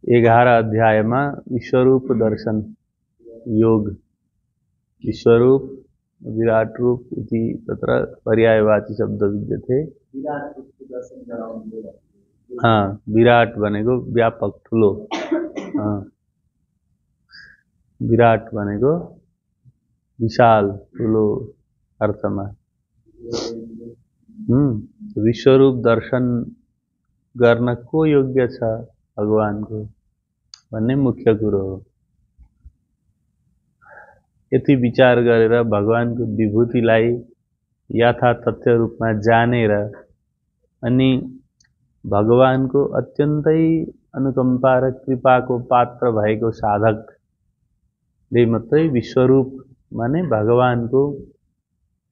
11 अध्यायमा विश्वरूप दर्शन योग। विश्वरूप विराट रूप इति तत्र पर्यायवाची शब्द विद्यते। विराट भनेको व्यापक ठुलो। विराट भनेको विशाल ठुलो अर्थमा। विश्वरूप दर्शन गर्न को योग्य छ भगवानको भन्ने मुख्य कुरो हो। यति विचार गरेर भगवानको विभूतिलाई यथातथ्य रूपमा जानेर अनि भगवानको अत्यन्तै अनुकम्पा र कृपाको पात्र भएको साधकले मात्रै विश्वरूप माने भगवानको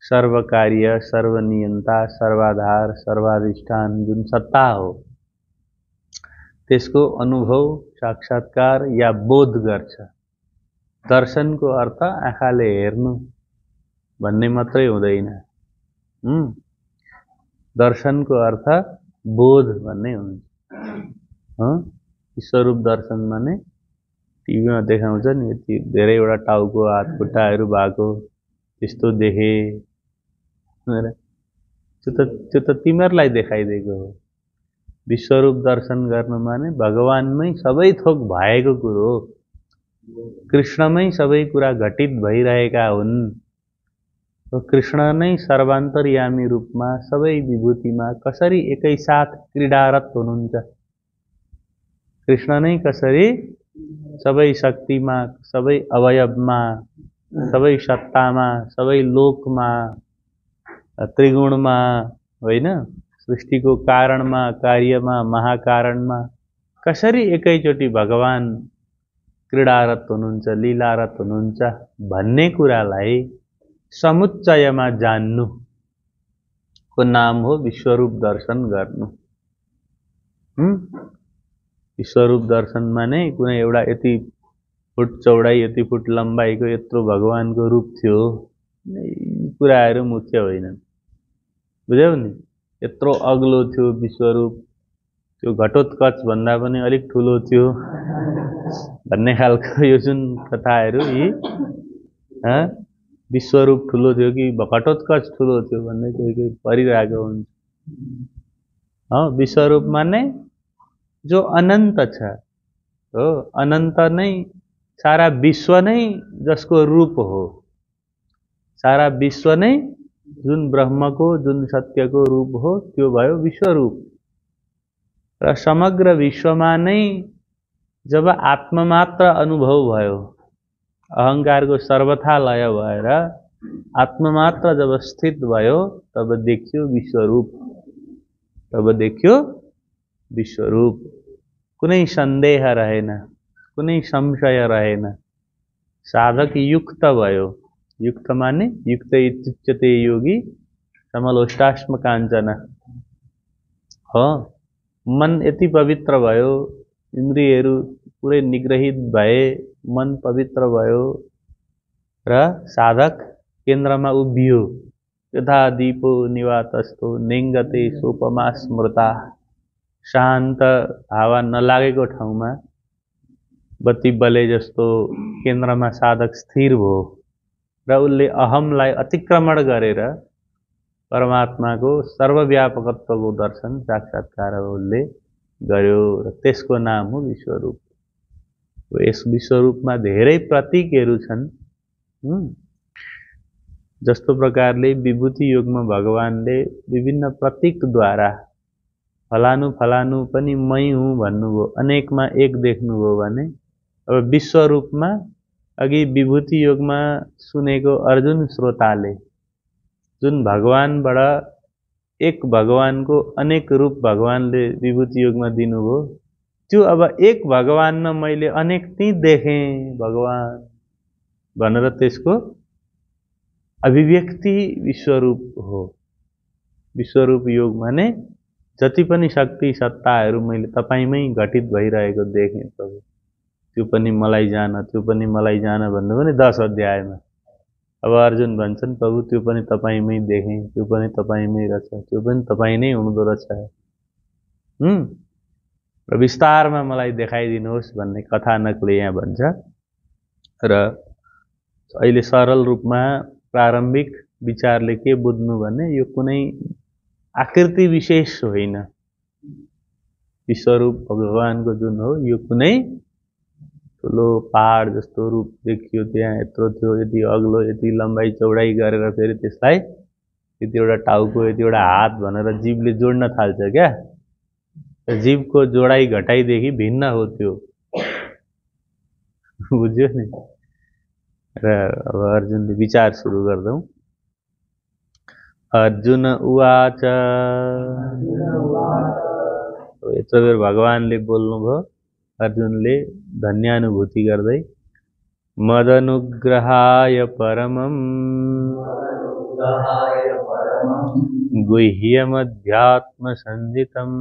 सर्वकार्य सर्वनियन्ता सर्वाधार सर्वाधिष्ठान जुन सत्ता हो त्यसको अनुभव साक्षात्कार या बोध गर्छ। दर्शनको अर्थ आँखाले हेर्नु भन्ने मात्रै हुँदैन। दर्शनको अर्थ बोध भन्ने हुन्छ। विश्वरूप दर्शन माने टिभीमा देखाउँछ नि, यति धेरैवटा टाउको हात खुट्टाहरू भएको त्यस्तो देखे। त्यो त तिमीहरूलाई देखाइदिएको हो। विश्वरूप दर्शन गर्नु माने भगवानमै सबै थोक भएको कुरो हो। कृष्णमै सबै कुरा घटित भइरहेका हुन्। कृष्ण नै सर्वान्तर्यामी रूपमा सबै विभूतिमा कसरी एकैसाथ क्रीडारत हुनुहुन्छ। कृष्ण नै कसरी सबै शक्तिमा सबै अवयवमा सबै सत्तामा सबै लोकमा त्रिगुणमा होइन, सृष्टिको कारणमा कार्यमा महाकारणमा कसरी एकैचोटि भगवान क्रीडारत हुनुहुन्छ लीलारत हुनुहुन्छ भन्ने कुरालाई समुच्चयमा जान्नुको नाम हो विश्वरूप दर्शन गर्नु। विश्वरूप दर्शन माने कुनै एउटा यति फुट चौडाइ यति फुट लम्बाइको यत्रो भगवानको रूप थियो, कुराहरू मुख्य होइनन्। बुझ्यौ नि? यत्रो अग्लो थियो विश्वरूप, त्यो घटोत्कच भन्दा पनि अलिक ठुलो थियो भन्ने खालको यो जुन कथाहरू यी विश्वरूप ठुलो थियो कि घटोत्कच ठुलो थियो भन्ने कोही परिरहेको हुन्छ। विश्वरूप माने जो अनन्त छ हो, अनन्त नै सारा विश्व नै जसको रूप हो, सारा विश्व नै जुन ब्रह्मको जुन सत्यको रूप हो त्यो भयो विश्वरूप। र समग्र विश्वमा नै जब आत्ममात्र अनुभव भयो, अहङ्कारको सर्वथा लय भएर आत्ममात्र जब स्थित भयो तब देखियो विश्वरूप। तब देखियो विश्वरूप। कुनै सन्देह रहेन, कुनै संशय रहेन। साधक युक्त भयो। युक्त माने युक्त इत्युच्यते योगी समलोष्टाश्म काञ्चन हो। मन यति पवित्र भयो, इन्द्रियहरू पुरै निग्रहित भए, मन पवित्र भयो र साधक केन्द्रमा उभियो। यथा दीपो निवातस्थो नेङ्गते सोपमा स्मृता। शान्त हावा नलागेको ठाउँमा बत्ती बले जस्तो केन्द्रमा साधक स्थिर भयो र उसले अहमलाई अतिक्रमण गरेर परमात्माको सर्वव्यापकत्वको दर्शन साक्षात्कार उसले गर्यो र त्यसको नाम हो विश्वरूप। यस विश्वरूपमा धेरै प्रतीकहरू छन्। जस्तो प्रकारले विभूति योगमा भगवानले विभिन्न प्रतीकद्वारा फलानु फलानु पनि मै हुँ भन्नुभयो, अनेकमा एक देख्नुभयो भने अब विश्वरूपमा अघि विभूति योगमा सुनेको अर्जुन श्रोताले जुन भगवानबाट एक भगवानको अनेक रूप भगवानले विभूति योगमा दिनुभयो, त्यो अब एक भगवानमा मैले अनेक ती देखेँ भगवान भनेर त्यसको अभिव्यक्ति विश्वरूप हो। विश्वरूप योग भने जति पनि शक्ति सत्ताहरू मैले तपाईमै घटित भइरहेको देखेँ प्रभु, त्यो पनि मलाई जान, त्यो पनि मलाई जान भन्नु भने 10 अध्यायमा। अब अर्जुन भन्छन् प्रभु त्यो पनि तपाईमै देखेँ, त्यो पनि तपाईमै रहेछ, त्यो पनि तपाई नै हुनुहुँदो रहेछ। र विस्तारमा मलाई देखाइदिनुहोस् भन्ने कथानकले यहाँ भन्छ। र अहिले सरल रूपमा प्रारम्भिक विचारले के बुझ्नु भने यो कुनै आकृति विशेष होइन, विश्वरूप भगवानको जुन हो यो कुनै ठुलो पहाड जस्तो रूप देखियो, त्यहाँ यत्रो थियो, यति अग्लो, यति लम्बाइ चौडाइ गरेर फेरि त्यसलाई यतिवटा टाउको, यतिवटा हात भनेर जीवले जोड्न थाल्छ क्या। जीवको जोडाइ घटाइदेखि भिन्न हो त्यो, बुझ्यो नि। र अब अर्जुनले विचार सुरु गर्दौं। अर्जुन उवाच, यत्रो बेर भगवानले बोल्नुभयो, अर्जुनले धन्यानुभूति गर्दै मदनुग्रहाय परमं गुह्यमध्यात्मसंजितं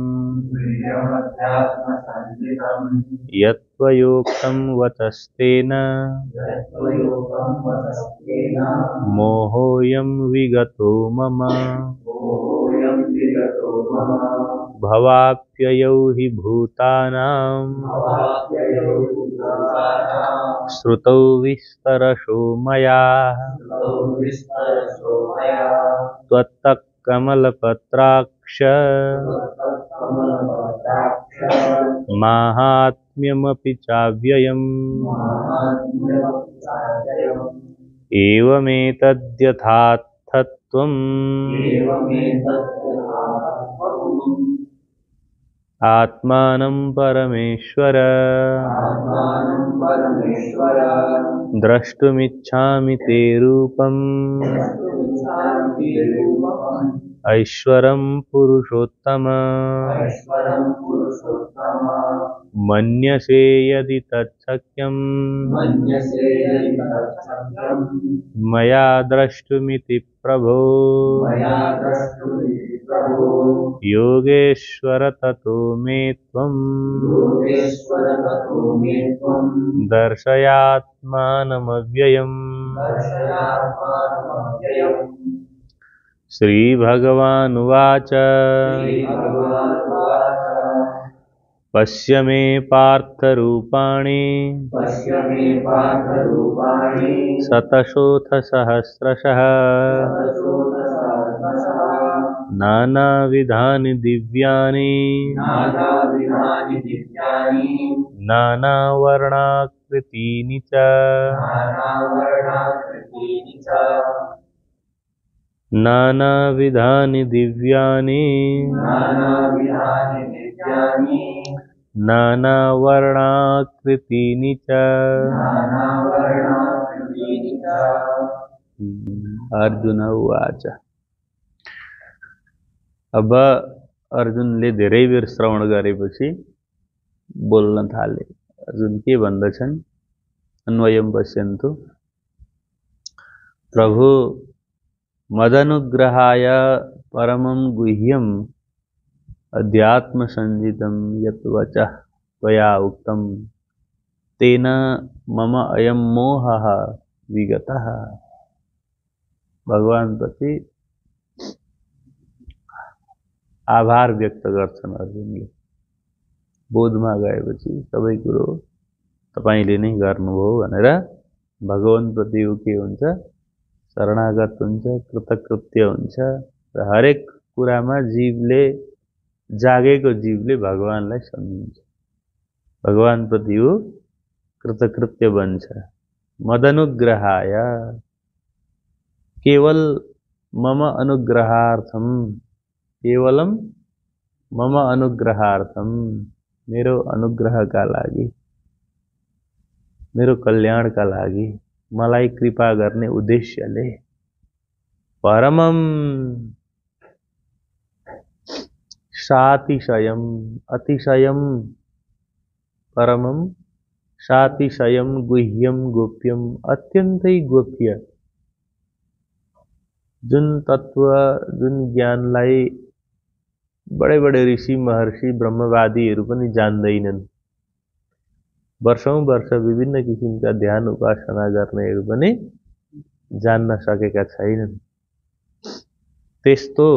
यत्त्वयोक्तं वचस्तेन मोहोऽयं विगतो मम भवाप्ययौ हि भूतानां श्रुतौ विस्तरशो मया त्वत्तः कमलपत्राक्ष माहात्म्यमपि चाव्ययम् एवमेतद्यथार्थत्वम् आत्मानं परमेश्वर द्रष्टुमिच्छामि ते रूपम् ऐश्वरं पुरुषोत्तम मन्यसे यदि तच्छक्यं मया द्रष्टुमिति प्रभो योगेश्वर ततो मे त्वं दर्शयात्मानमव्ययम्। श्रीभगवानुवाच पश्य मे पार्थरूपाणि शतशोऽथ सहस्रशः नानाविधानि दिव्यानि नानावर्णाकृतीनि च नानाविधानि दिव्यानि नानावर्णाकृतीनि च। अर्जुन उवाच। अब अर्जुनले धेरै बेर श्रवण गरेपछि बोल्न थाले। अर्जुन के भन्दछन्? अन्वयम् पश्यन्तु। प्रभु मदनुग्रहाय परमं गुह्यम् अध्यात्मसंजितं यत् वचः त्वया उक्तं तेन मम अयं मोहः विगतः। भगवान प्रति आभार व्यक्त गर्छन् अर्जुनले। बोधमा गएपछि सबै कुरो तपाईले नै गर्नुभयो भनेर भगवान प्रति के हुन्छ? शरणागत हुन्छ, कृतकृत्य हुन्छ। र हरेक कुरामा जीवले, जागेको जीवले भगवानलाई सम्झिन्छ, भगवान प्रति ऊ कृतकृत्य बन्छ। मदनुग्रहाय, केवल मम अनुग्रहार्थम, केवलम मम अनुग्रहार्थम, मेरो अनुग्रहका लागि, मेरो कल्याणका लागि, मलाई कृपा गर्ने उद्देश्यले परमम सातिशयम, अतिशयम, परमम सातिशयम गुह्यम गोप्यम, अत्यन्तै गोप्य जुन तत्व, जुन ज्ञानलाई बडे बडे ऋषि महर्षि ब्रह्मवादीहरू पनि जान्दैनन्। वर्षौं वर्ष विभिन्न किसिमका ध्यान उपासना गर्नेहरू पनि जान्न सकेका छैनन्। त्यस्तो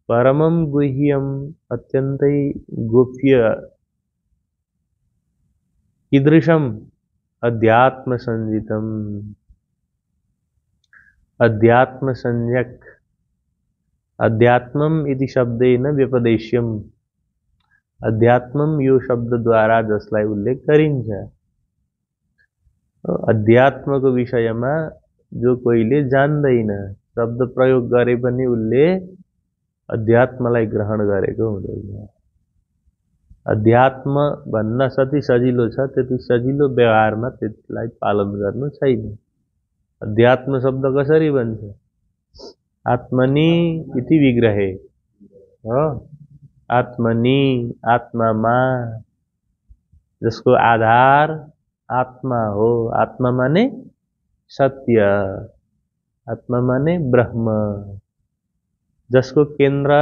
परमम गुह्यम, अत्यन्तै गोप्य कीदृशम अध्यात्म संजितम अध्यात्म संज्ञक अध्यात्मम इति शब्देन व्यपदेश्यम अध्यात्मम यो शब्द द्वारा जसलाई उल्लेख गरिन्छ। अध्यात्मको विषयमा जो कोहीले जान्दैन शब्द प्रयोग गरे पनि उसले अध्यात्मलाई ग्रहण गरेको हुँदैन। अध्यात्म भन्न जति सजिलो छ त्यति सजिलो व्यवहारमा त्यसलाई पालन गर्नु छैन। अध्यात्म शब्द कसरी भन्छ? आत्मनि इति विग्रहे हो, आत्मनि आत्मामा, जसको आधार आत्मा हो। आत्मा माने सत्य, आत्मा माने ब्रह्म, जसको केन्द्र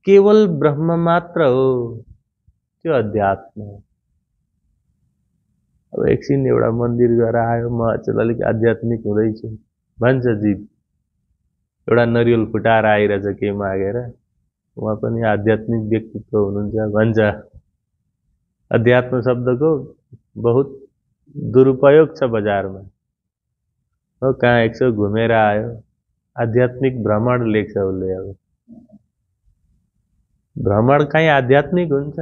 केवल ब्रह्म मात्र हो, त्यो अध्यात्म हो। अब एकछिन एउटा मन्दिर गएर आयो, म चाहिँ अलिक आध्यात्मिक हुँदैछु भन्छ जीव। एउटा नरिवल फुटाएर आइरहेछ के मागेर, उहाँ पनि आध्यात्मिक व्यक्तित्व हुनुहुन्छ भन्छ। अध्यात्म शब्दको बहुत दुरुपयोग छ बजारमा हो। कहाँ एक सौ घुमेर आयो, आध्यात्मिक भ्रमण लेख्छ उसले। अब भ्रमण कहीँ आध्यात्मिक हुन्छ?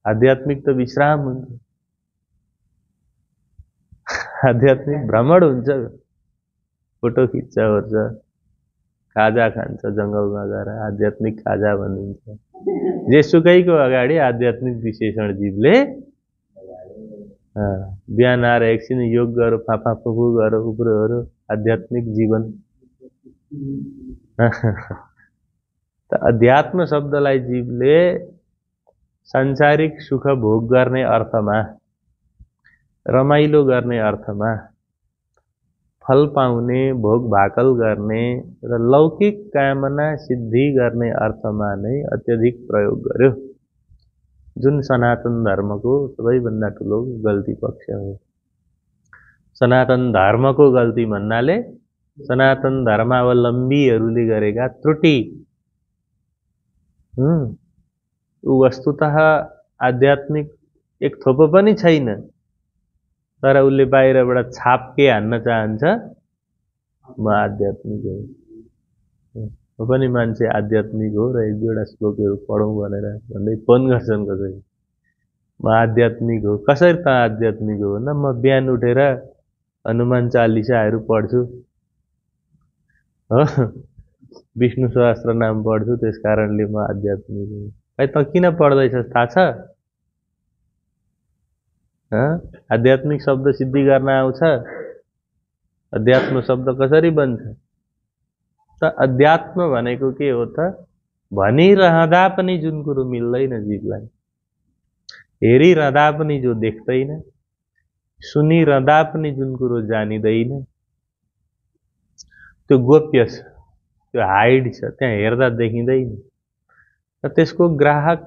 आध्यात्मिक त विश्राम हुन्छ, आध्यात्मिक भ्रमण हुन्छ। फोटो खिच्छ ओर्छ, खाजा खान्छ जङ्गलमा गएर, आध्यात्मिक खाजा भनिन्छ। जेसुकैको अगाडि आध्यात्मिक विशेषण जीवले बिहान आएर एकछिन योग गरौँ, फाफा फुफु गरौँ, उब्रोहरू, आध्यात्मिक जीवन। त अध्यात्म शब्दलाई जीवले सांसारिक सुख भोग गर्ने अर्थमा, रमाइलो गर्ने अर्थमा, फल पाउने, भोग भाकल गर्ने र लौकिक कामना सिद्धि गर्ने अर्थमा नै अत्यधिक प्रयोग गर्यो, जुन सनातन धर्मको सबैभन्दा ठुलो गल्ती पक्ष हो। सनातन धर्मको गल्ती भन्नाले सनातन धर्मावलम्बीहरूले गरेका त्रुटि। ऊ वस्तुतः आध्यात्मिक एक थोपो पनि छैन, तर उसले बाहिरबाट छाप के हान्न चाहन्छ, म आध्यात्मिक हो। म पनि मान्छे आध्यात्मिक हो र एक दुईवटा श्लोकहरू पढौँ भनेर भन्दै फोन गर्छन् कसरी। म आध्यात्मिक हो। कसरी त आध्यात्मिक हो? न म बिहान उठेर हनुमान चालिसाहरू पढ्छु हो, विष्णु सहस्त्र नाम पढ्छु, त्यस कारणले म आध्यात्मिक हो। खै त किन पढ्दैछस् थाहा छ? आध्यात्मिक शब्द सिद्धि गर्न आउँछ? अध्यात्म शब्द कसरी बन्छ? त अध्यात्म भनेको के हो त? भनिरहँदा पनि जुन कुरो मिल्दैन जीवलाई, हेरिरहँदा पनि जो देख्दैन, सुनिरहँदा पनि जुन कुरो जानिँदैन, त्यो गोप्य छ, त्यो हाइड छ, त्यहाँ हेर्दा देखिँदैन। र त्यसको ग्राहक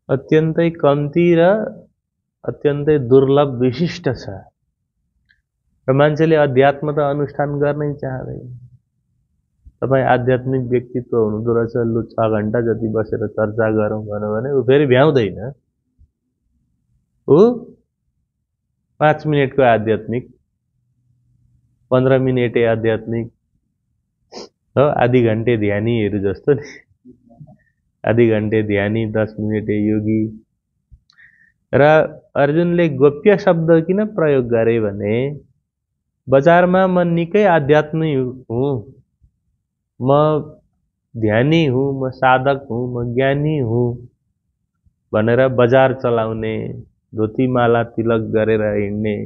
अत्यन्तै कम्ती र अत्यन्तै दुर्लभ विशिष्ट छ। र मान्छेले अध्यात्म त अनुष्ठान गर्नै चाहँदैन। तपाईँ आध्यात्मिक व्यक्तित्व हुनुहुँदो रहेछ, लु 6 घण्टा जति बसेर चर्चा गरौँ भन्यो भने ऊ फेरि भ्याउँदैन। ऊ 5 मिनटको आध्यात्मिक, 15 मिनटे आध्यात्मिक हो, आधी घन्टे ध्यानीहरू जस्तो नि। आधी घन्टे ध्यानी, 10 मिनटे योगी। र अर्जुनले गोप्य शब्द किन प्रयोग गरे भने बजारमा म निकै आध्यात्मिक हुँ, म ध्यानी हुँ, म साधक हुँ, म ज्ञानी हुँ भनेर बजार चलाउने, धोतीमाला तिलक गरेर हिँड्ने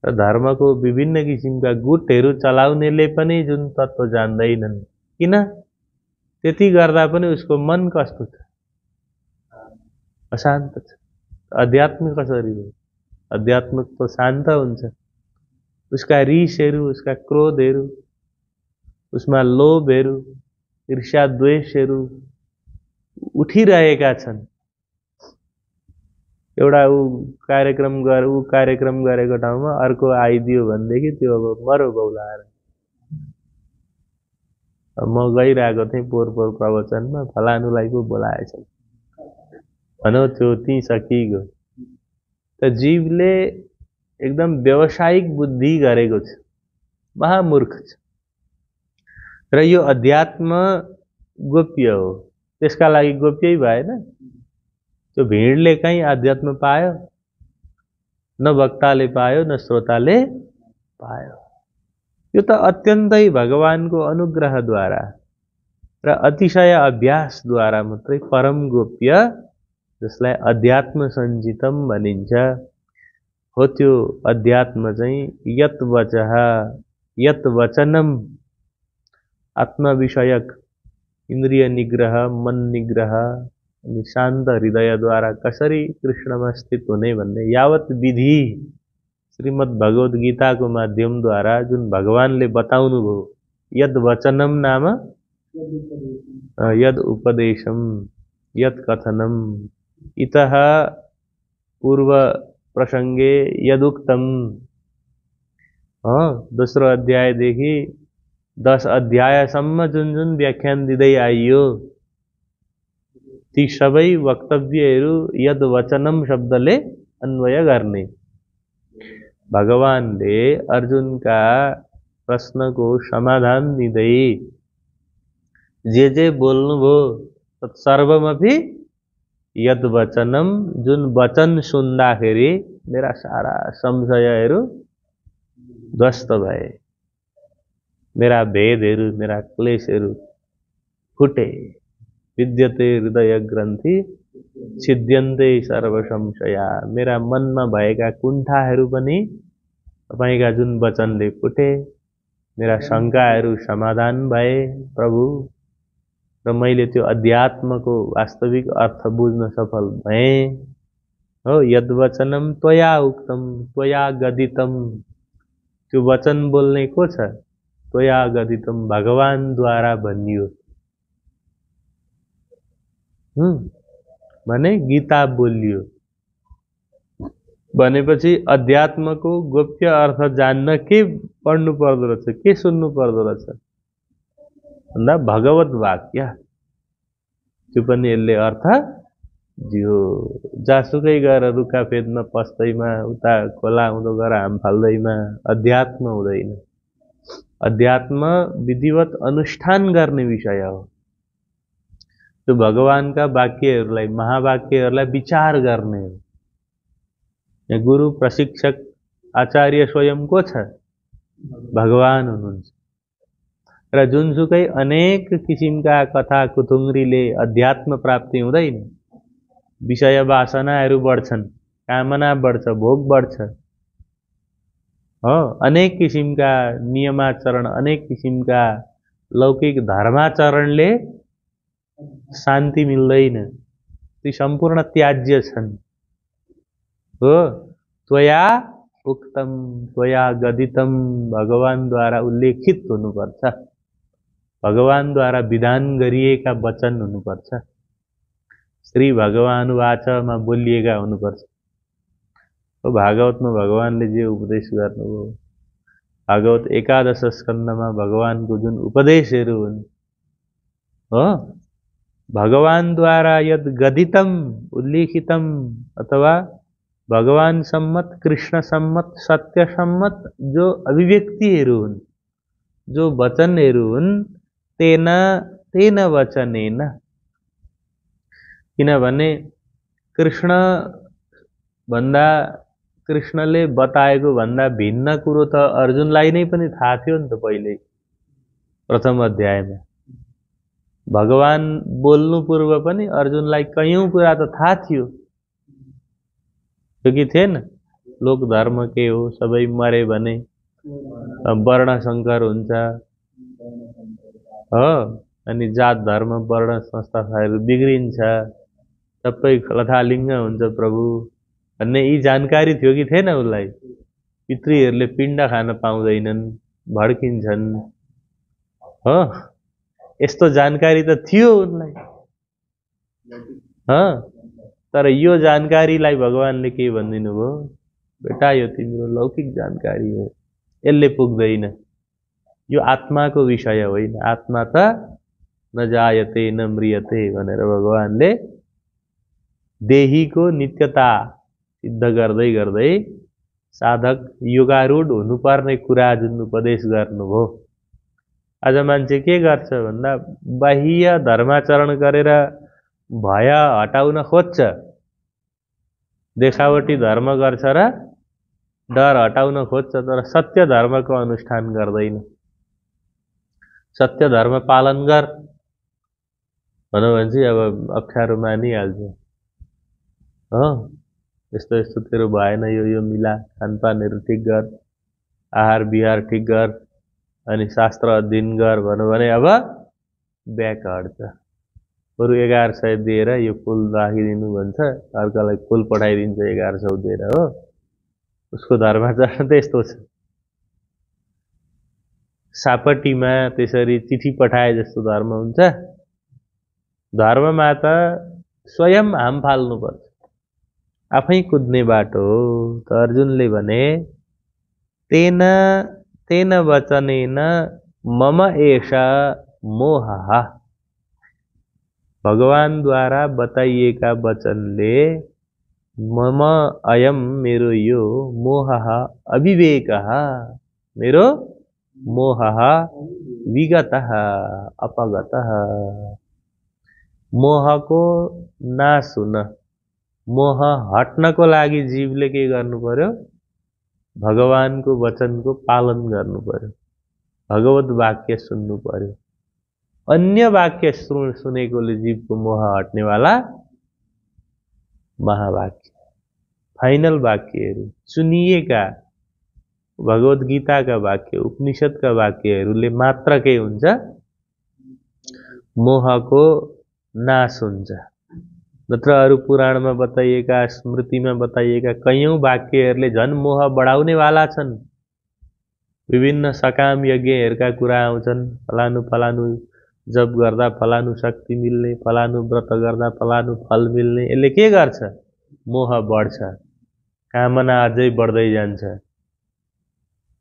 र धर्मको विभिन्न किसिमका गुटहरू चलाउनेले पनि जुन तत्त्व जान्दैनन्। किन? त्यति गर्दा पनि उसको मन कस्तो छ? अशान्त छ। अध्यात्म कसरी हो? अध्यात्म त शान्त हुन्छ। उसका रिसहरू, उसका क्रोधहरू, उसमा लोभहरू, ईर्ष्या द्वेषहरू उठिरहेका छन्। एउटा ऊ कार्यक्रम गरेको ठाउँमा अर्को आइदियो भनेदेखि त्यो अब मरो बौलाएर। म गइरहेको थिएँ पोहोर प्रवचनमा, फलानुलाई पो बोलाएछ। भनो त्यो ती सकिगयो। त जीवले एकदम व्यावसायिक बुद्धि गरेको छ, महामूर्ख छ। र यो अध्यात्म गोप्य हो, त्यसका लागि गोप्यै भएन। त्यो भिडले कहीँ आध्यात्म पायो? न वक्ताले पायो, न श्रोताले पायो। यो त अत्यन्तै भगवानको अनुग्रहद्वारा र अतिशय अभ्यासद्वारा मात्रै परम गोप्य, जसलाई अध्यात्म सञ्चितम भनिन्छ, हो त्यो अध्यात्म चाहिँ यत वचः यत वचनम, आत्मविषयक इन्द्रिय निग्रह, मन निग्रह अनि शान्त हृदयद्वारा कसरी कृष्णमा स्थित हुने भन्ने यावत विधि श्रीमद् भगवद गीताको माध्यमद्वारा जुन भगवानले बताउनु भयो, यद वचनम नाम यद उपदेशम यद कथनम, इतः पूर्व प्रसंगे यदुक्तम, दोस्रो अध्यायदेखि 10 अध्यायसम्म जुन जुन व्याख्यान दिँदै आइयो, ती सबै वक्तव्यहरू यद वचनम शब्दले अन्वय गर्ने। भगवानले अर्जुनका प्रश्नको समाधान दिँदै जे बोल्नुभयो तत्सर्वमपि यद वचनम, जुन वचन सुन्दाखेरि मेरा सारा संशयहरू ध्वस्त भए, मेरा भेदहरू, मेरा क्लेशहरू फुटे। विद्यते हृदय ग्रन्थि छिद्यन्ते सर्व संशया, मेरा मनमा भएका कुण्ठाहरू पनि तपाईका जुन वचनले फुटे, मेरा शङ्काहरू समाधान भए प्रभु, र मैले त्यो अध्यात्मको वास्तविक अर्थ बुझ्न सफल भएँ। हो, यद वचनम त्वया उक्तम त्वया गदितम, त्यो वचन बोल्ने को छ? त्वया गदितम, भगवानद्वारा भनियो। भने गीता बोलियो भनेपछि अध्यात्मको गोप्य अर्थ जान्न के पढ्नु पर्दो रहेछ, के सुन्नु पर्दो रहेछ भन्दा भगवत वाक्य, त्यो पनि यसले अर्थ दियो। जासुकै गएर रुखा फेदमा पस्दैमा, उता खोला उँधो गएर हाम फाल्दैमा अध्यात्म हुँदैन। अध्यात्म विधिवत अनुष्ठान गर्ने विषय हो। त्यो भगवानका वाक्यहरूलाई, महावाक्यहरूलाई विचार गर्ने हो। यहाँ गुरु, प्रशिक्षक, आचार्य स्वयं को छ? भगवान हुनुहुन्छ। र जुनसुकै अनेक किसिमका कथा कुथुङ्ग्रीले अध्यात्म प्राप्ति हुँदैन। विषय वासनाहरू बढ्छन्, कामना बढ्छ, भोग बढ्छ, हो, अनेक किसिमका नियमाचरण, अनेक किसिमका लौकिक धर्माचरणले शान्ति मिल्दैन, ती सम्पूर्ण त्याज्य छन्। हो, त्वया उक्तम त्वया गदितम, भगवानद्वारा उल्लेखित हुनुपर्छ, भगवानद्वारा विधान गरिएका वचन हुनुपर्छ, श्री भगवानुवाचमा बोलिएका हुनुपर्छ। भागवतमा भगवानले जे उपदेश गर्नुभयो, भागवत 11 स्कन्धमा भगवानको जुन उपदेशहरू हुन्, हो, भगवानद्वारा यद गदितम, उल्लेखितम, अथवा भगवान सम्मत, कृष्ण सम्मत, सत्य सम्मत जो अभिव्यक्तिहरू हुन्, जो वचनहरू हुन्, तेन वचनेन, किनभने कृष्ण भन्दा, कृष्णले बताएको भन्दा भिन्न कुरो त अर्जुनलाई नै पनि थाहा थियो नि त पहिल्यै प्रथम अध्यायमा। भगवान बोल्नु पूर्व पनि अर्जुनलाई कयौं कुरा त थाहा थियो, त्यो कि थिएन? लोक धर्म के हो, सबै मरे भने वर्ण संकर हुन्छ, हो, अनि जात धर्म वर्ण संस्थाहरू बिग्रिन्छ, सबै लथालिङ्ग हुन्छ प्रभु भन्ने यी जानकारी थियो कि थिएन उसलाई? पितृहरूले पिण्ड खान पाउँदैनन्, भड्किन्छन्, हो, यस्तो जानकारी त थियो उनलाई। तर यो जानकारीलाई भगवानले के भनिदिनु भयो? बेटा, यो तिम्रो लौकिक जानकारी हो, यसले पुग्दैन, यो आत्माको विषय होइन, आत्मा त न जायते न म्रियते भनेर भगवानले देहीको नित्यता सिद्ध गर्दै गर्दै साधक योगारूढ हुनुपर्ने कुरा जुन उपदेश गर्नुभयो। आज मान्छे के गर्छ भन्दा बाह्य धर्माचरण गरेर भय हटाउन खोज्छ, देखावटी धर्म गर्छ र डर हटाउन खोज्छ, तर सत्य धर्मको अनुष्ठान गर्दैन। सत्य धर्म पालन गर भनौँ भने चाहिँ अब अप्ठ्यारो मानिहाल्छ। हो यस्तो यस्तो तेरो भएन, यो मिला, खानपानहरू ठिक गर, आहार विहार ठिक गर, अनि शास्त्र अध्ययन गर भनौँ भने अब ब्याक हट्छ। बरु 1100 दिएर यो फुल राखिदिनु भन्छ, अर्कालाई फुल पठाइदिन्छ 1100 दिएर। हो उसको धर्माचरण त यस्तो छ। सापटीमा त्यसरी चिठी पठाए जस्तो धर्म हुन्छ? धर्ममा त स्वयं हाम फाल्नुपर्छ, आफै कुद्ने बाटो हो। त अर्जुनले भने तेन वचनेन मम एष मोहः, भगवानद्वारा बताइएका वचनले मम अयम मेरो यो मोहः अविवेकः, मेरो मोहः विगतः अपगतः, मोहको नाश हुन, मोह हट्नको लागि जीवले के गर्नु पर्यो? भगवानको वचनको पालन गर्नु पर्यो, भगवत वाक्य सुन्नु पर्यो। अन्य वाक्य सुनेकोले जीवको मोह हट्नेवाला महावाक्य, फाइनल वाक्यहरू, चुनिएका भगवत गीताका वाक्य, उपनिषदका वाक्यहरूले मात्र के हुन्छ? मोहको नाश हुन्छ। नत्र अरू पुराणमा बताइएका, स्मृतिमा बताइएका कैयौं वाक्यहरूले झन् मोह बढाउनेवाला छन्। विभिन्न सकाम यज्ञहरूका कुरा आउँछन्, फलानु फलानु जप गर्दा फलानु शक्ति मिल्ने, फलानु व्रत गर्दा फलानु फल मिल्ने। यसले के गर्छ? मोह बढ्छ, कामना अझै बढ्दै जान्छ।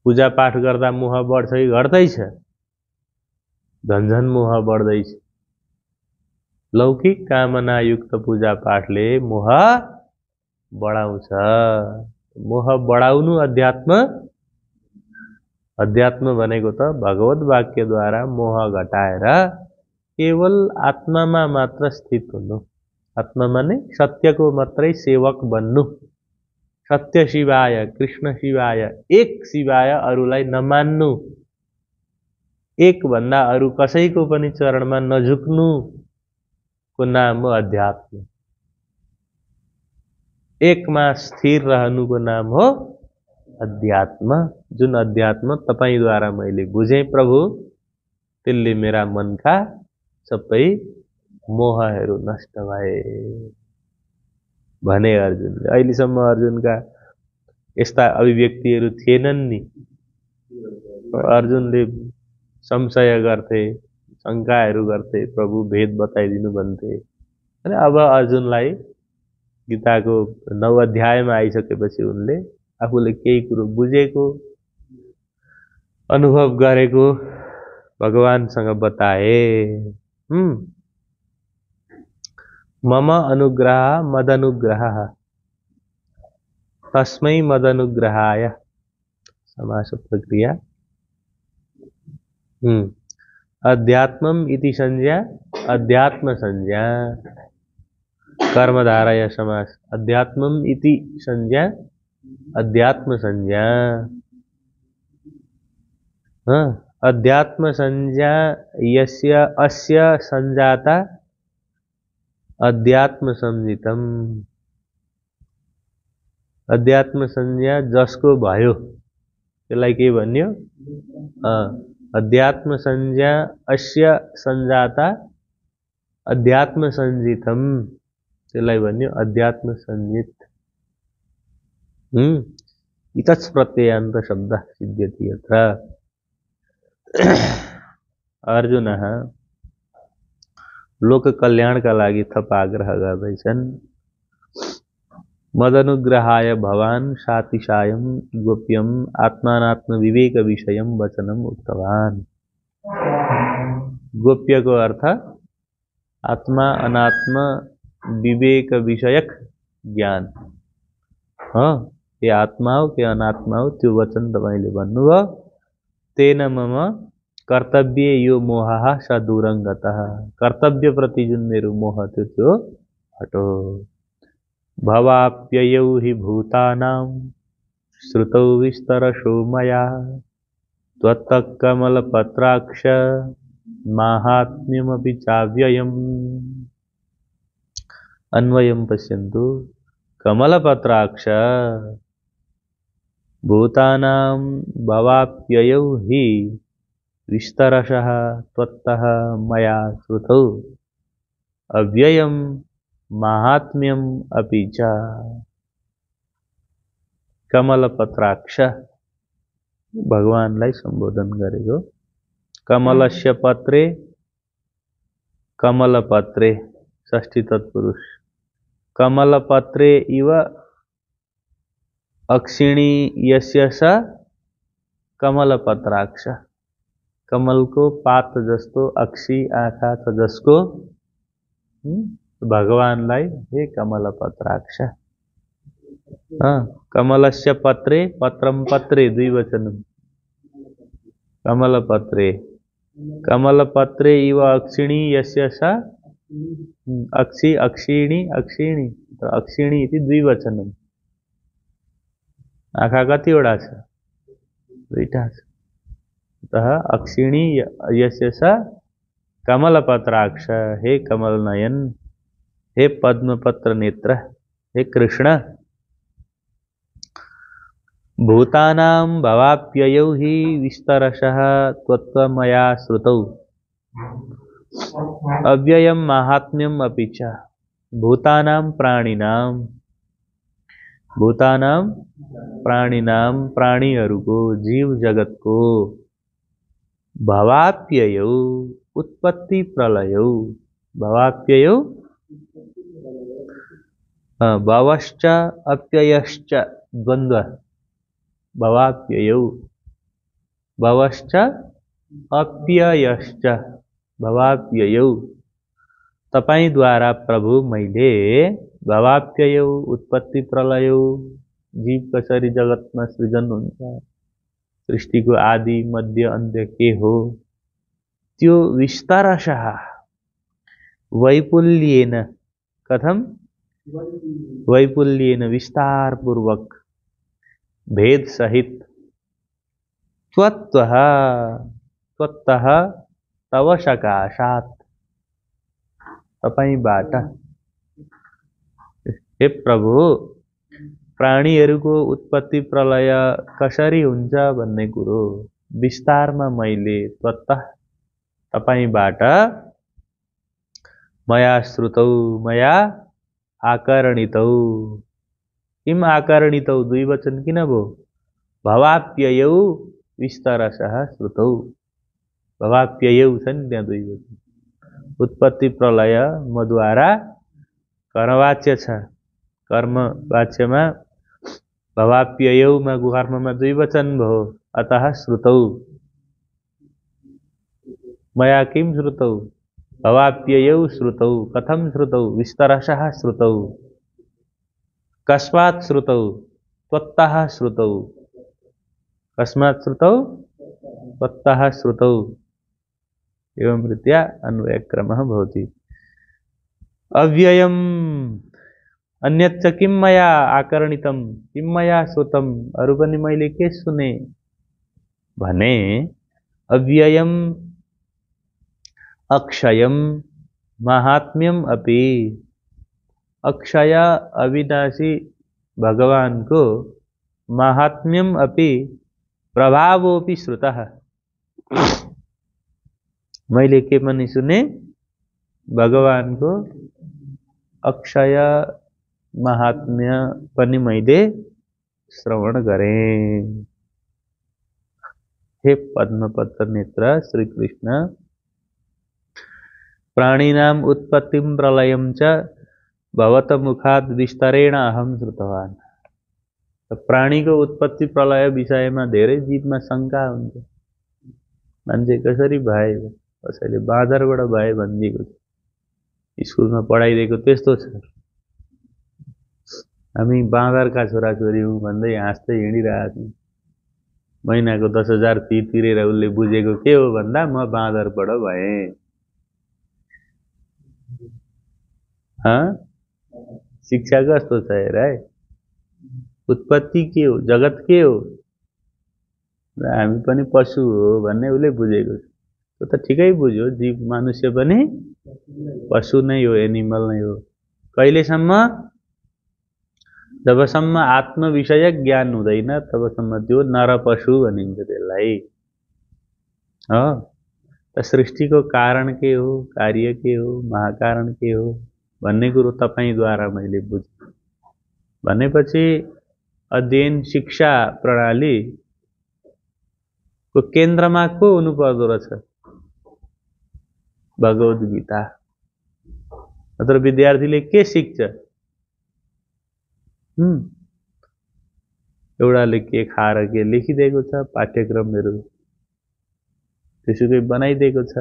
पूजा पाठ गर्दा मोह बढ्छ कि घट्दैछ? झन्झन मोह बढ्दैछ। लौकिक कामनायुक्त पूजा पाठले मोह बढाउँछ। मोह बढाउनु अध्यात्म, अध्यात्म भनेको त भगवत वाक्यद्वारा मोह घटाएर केवल आत्मामा मात्र स्थित हुनु। आत्मा माने सत्यको मात्रै सेवक बन्नु। सत्य शिवाय, कृष्ण शिवाय, एक शिवाय, अरूलाई नमान्नु, एक भन्दा अरू कसैको पनि चरणमा नझुक्नु को नाम हो अध्यात्म। एकमा स्थिर रहनुको नाम हो अध्यात्म। जुन अध्यात्म तपाईद्वारा मैले बुझेँ प्रभु, त्यसले मेरा मनका सबै मोहहरू नष्ट भए भने अर्जुनले। अहिलेसम्म अर्जुनका यस्ता अभिव्यक्तिहरू थिएनन् नि। अर्जुनले संशय गर्थे, शङ्काहरू गर्थे, प्रभु भेद बताइदिनु भन्थे। अनि अब अर्जुनलाई गीताको 9 अध्यायमा आइसकेपछि उनले आफूले केही कुरो बुझेको, अनुभव गरेको भगवानसँग बताए। मम अनुग्रह मदनुग्रह तस्मै मदनुग्रहाय, समास प्रक्रिया। अध्यात्मम इति संज्ञा, अध्यात्म संज्ञा, कर्मधारय समास। अध्यात्मम इति संज्ञा, अध्यात्म संज्ञा। अध्यात्म संज्ञा यस्य अस्य संजाता अध्यात्म संजितम। अध्यात्म संज्ञा जसको भयो त्यसलाई के भन्यो? अध्यात्म संज्ञा अस्य संजाता अध्यात्म संजितम, त्यसलाई भन्यो अध्यात्म संजित। इतच प्रत्ययान्त शब्द सिद्ध्यति यत्र। अर्जुनः लोक कल्याणका लागि थप आग्रह गर्दैछन्। मदनुग्रहाय भवान सातिशायम गोप्यम आत्मानात्म विवेक विषयम वचनम उक्तवान। गोप्य को अर्थ आत्मा अनात्म विवेक विषयक ज्ञान। ये आत्मा हो कि अनात्मा हो त्यो वचन तपाईले भन्नुभयो। तेन मम कर्तव्य यो मोह स दूरङ्गतः, कर्तव्य प्रति जुन मेरो मोह थियो त्यो हटो। भवाप्ययौ हि भूतानां श्रुतौ विस्तरशो मया त्वत्तः कमलपत्राक्ष माहात्म्यमपि चाव्ययम्। अन्वयं पश्यन्तु। कमलपत्राक्ष भूतानां भवाप्ययौ हि विस्तरशः त्वत्तः मया श्रुतौ अव्ययं माहात्म्यम अपि च। कमलपत्राक्ष भगवानलाई सम्बोधन गरेको। कमलस्य पत्रे, कमलपत्रे षष्ठी तत्पुरुष। कमलपत्रे इव अक्षिणी यस्य स कमलपत्राक्ष। कमलको पात जस्तो अक्षी आँखा छ जसको भगवानलाई हे कमलपत्राक्ष। कमलस्य पत्रे, पत्रम पत्रे द्विवचनम। कमलपत्रे, कमलपत्रे इव अक्षिणी यस्य स अक्षी अक्षिणी अक्षिणी अक्षिणी इति द्विवचनम। आँखा कतिवटा छ? दुईटा छ। अतः अक्षिणी यस्य स कमलपत्राक्ष। हे कमल नयन, हे पद्मपत्र नेत्र, हे कृष्ण। भूतानां भवाप्ययौ हि विस्तरशः त्वत्त्वमया श्रुतौ अव्ययं माहात्म्यम अपि च। भूतानां प्राणिनां, भूतानां प्राणिनां प्राणीहरूको जीव जगतको भवाप्ययौ उत्पत्ति प्रलयौ। भवाप्ययौ भवश्च अप्ययश्च द्वन्द्व। भवाप्ययौ भवश्च अप्ययश्च भवाप्ययौ। तपाईद्वारा प्रभु मैले भवाप्ययौ उत्पत्ति प्रलयौ, जीव कसरी जगतमा सृजन हुन्छ, सृष्टिको आदि मध्य अन्त्य के हो, त्यो विस्तरशः वैपुल्येन। कथम? वैपुल्येन विस्तार पूर्वक भेद सहित। त्वत्तः त्वत्तः तव सकाशात् तपाईबाट। हे प्रभु, प्राणीहरूको उत्पत्ति प्रलय कसरी हुन्छ भन्ने कुरो विस्तारमा मैले त्वत्तः तपाईबाट मया श्रुतौ मया आकर्णितौ। किम आकर्णितौ द्विवचन किन भो? भवाप्ययौ विस्तरशः श्रुतौ। भवाप्ययौ छ नि त्यहाँ द्विवचन। उत्पत्ति प्रलय मद्वारा कर्मवाच्य छ। कर्मवाच्यमा भवाप्ययौमा कर्ममा द्विवचन भयो। अतः श्रुतौ। मया किम श्रुतौ? भवाप्ययौ श्रुतौ। कथम श्रुतौ? विस्तरशः श्रुतौ। कस्मात् श्रुतौ? त्वत्तः श्रुतौ। कस्मात् श्रुतौ? त्वत्तः श्रुतौ। एवं रीत्या अन्वयक्रमः भवति। अव्ययम् अन्यच्च किं मया आकर्णितम् किं मया श्रुतम्। अरु पनि मैले के सुने भने अव्ययम् अक्षयम् माहात्म्यम अपि। अक्षय अविनाशी भगवानको माहात्म्यम अपि प्रभावोपि श्रुतः। मैले के पनि सुने? भगवानको अक्षय महात्म्य पनि मैले श्रवण गरेँ। हे पद्मपत्र नेत्र श्री कृष्ण, प्राणिनाम उत्पत्तिम प्रलयम च भवत मुखात् विस्तरेण अहम श्रुतवान्। प्राणीको उत्पत्ति प्रलय विषयमा धेरै जीवमा शंका हुन्छ। मान्छे कसरी भए, कसैले बाँदरबाट भए भनिदिएको छ, स्कुलमा पढाइदिएको त्यस्तो छ। हामी बाँदरका छोराछोरी हौँ भन्दै हाँस्दै हिँडिरहेको छौँ। महिनाको 10,000 फी तिरेर उसले बुझेको के हो भन्दा म बाँदरबाट भएँ। शिक्षा कस्तो छ हेर है। उत्पत्ति के हो, जगत के हो, र हामी पनि पशु हो भन्ने उसले बुझेको छ। त्यो त ठिकै बुझ्यो, जीव मनुष्य पनि पशु नै हो, एनिमल नै हो। कहिलेसम्म? जबसम्म आत्म विषयक ज्ञान हुँदैन तबसम्म त्यो नर पशु भनिन्छ त्यसलाई। हो त सृष्टिको कारण के हो, कार्य के हो, महाकारण के हो भन्ने कुरो तपाईद्वारा मैले बुझेँ भनेपछि अध्ययन शिक्षा प्रणाली को केन्द्रमा को हुनु पर्दो रहेछ? भगवत गीता। अथवा विद्यार्थीले के सिक्छ? एउटाले के खाएर के लेखिदिएको छ, पाठ्यक्रमहरू त्यसुकै बनाइदिएको छ।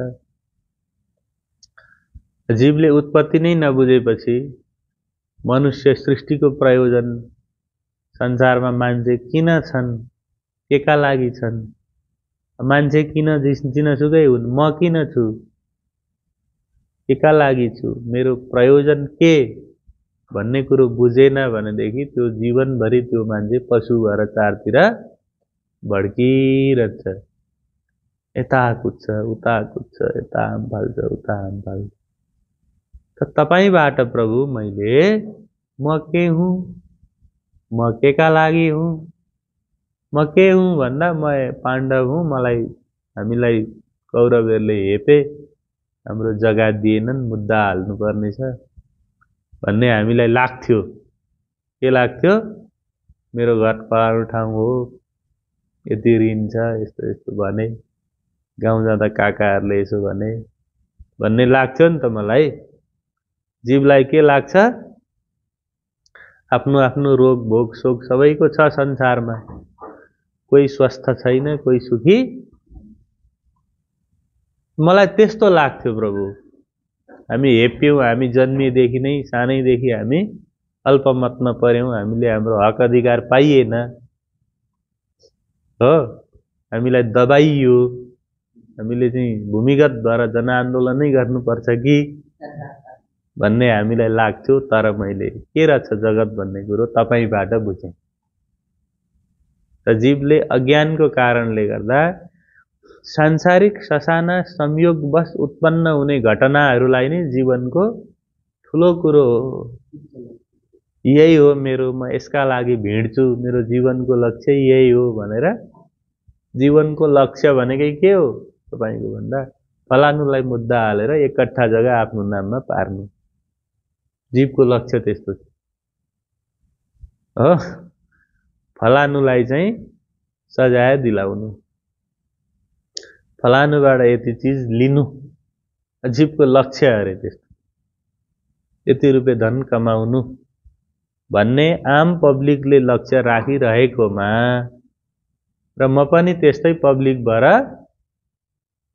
जीवले उत्पत्ति नै नबुझेपछि मनुष्य सृष्टिको प्रयोजन, संसारमा मान्छे किन छन्, केका लागि छन्, मान्छे किन जिनसुकै हुन्, म किन छु, केका लागि छु, मेरो प्रयोजन के भन्ने कुरो बुझेन भनेदेखि त्यो जीवनभरि त्यो मान्छे पशु भएर चारतिर भड्किरहन्छ। यता कुद्छ, उता कुद्छ, यता आम फाल्छ, उता आम फाल्छ। त तपाईबाट प्रभु मैले म के हुँ, म केका लागि हुँ, म के हुँ भन्दा म पाण्डव हुँ, मलाई हामीलाई कौरवहरूले हेपे, हाम्रो जग्गा दिएनन्, मुद्दा हाल्नुपर्ने छ भन्ने हामीलाई लाग्थ्यो। के लाग्थ्यो? मेरो घर परानो ठाउँ हो, यति ऋण छ, यस्तो यस्तो भने, गाउँ जाँदा काकाहरूले यसो भन्ने लाग्थ्यो नि त मलाई। जीवलाई के लाग्छ? आफ्नो आफ्नो रोग भोग शोक सबैको छ संसारमा, कोही स्वस्थ छैन, कोही सुखी। मलाई त्यस्तो लाग्थ्यो प्रभु। हामी हेप्यौँ, हामी जन्मिएदेखि नै, सानैदेखि हामी अल्पमतमा पर्यौँ, हामीले हाम्रो हक अधिकार पाइएन हो, हामीलाई दबाइयो, हामीले चाहिँ भूमिगत भएर जनआन्दोलनै गर्नुपर्छ कि भन्ने हामीलाई लाग्थ्यो। तर मैले के रहेछ जगत भन्ने कुरो तपाईबाट बुझेँ। त जीवले अज्ञानको कारणले गर्दा सांसारिक ससाना संयोगवश उत्पन्न हुने घटनाहरूलाई नै जीवनको ठुलो कुरो हो। यही हो मेरो, म यसका लागि भिड्छु, मेरो जीवनको लक्ष्य यही हो भनेर। जीवनको लक्ष्य भनेकै के हो तपाईको भन्दा? फलानुलाई मुद्दा हालेर एक कट्ठा जग्गा आफ्नो नाममा पार्नु। जीवको लक्ष्य त्यस्तो छ हो। फलानुलाई चाहिँ सजाय दिलाउनु, फलानुबाट यति चीज लिनु, जीवको लक्ष्य अरे त्यस्तो। यति रुपियाँ धन कमाउनु भन्ने आम पब्लिकले लक्ष्य राखिरहेकोमा र म पनि त्यस्तै पब्लिक भएर